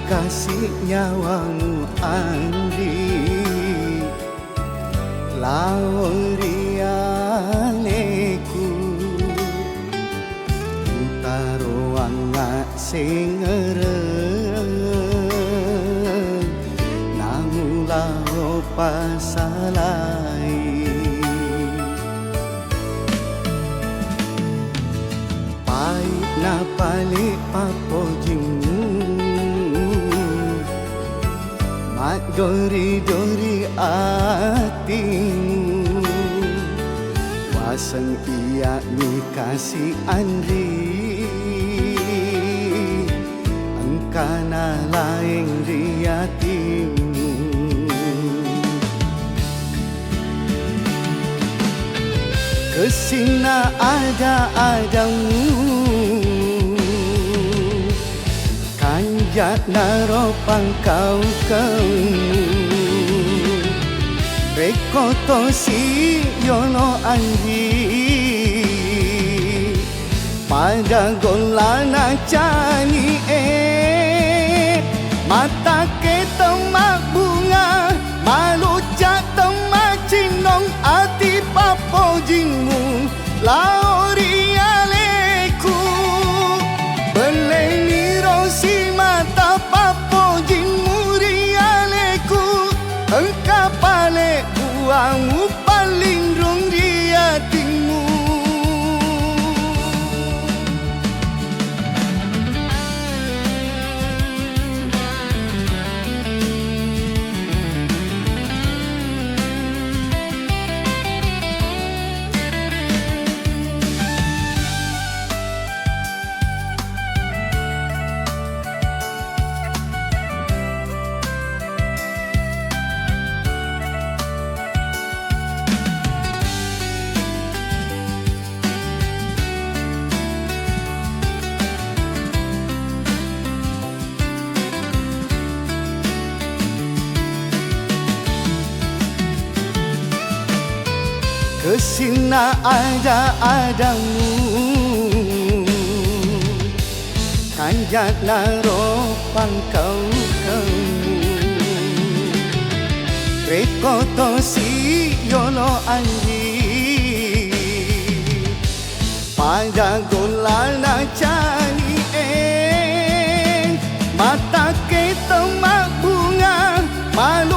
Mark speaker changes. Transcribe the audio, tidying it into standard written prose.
Speaker 1: kasih nyawamu Andri laurianeku utaro angak sing ngereng namula pasalai pahit na palik papojimu dori-dori hatimu wasan iya ni kasih Andri engkana laeng riatimu kesina ada-adamu kanjat naropang kau rekoto si yono Andri pada golana cani mata ke temak bunga malu cak temak cinong ati papojingmu lauri aleku beleni rosi mata papojingmu rialeku engkau pale uangmu paling rong di hatimu kesina ada-adamu kanjat naropang kau rekoto si yolo Andri pada golana cani mata ke temak bunga malu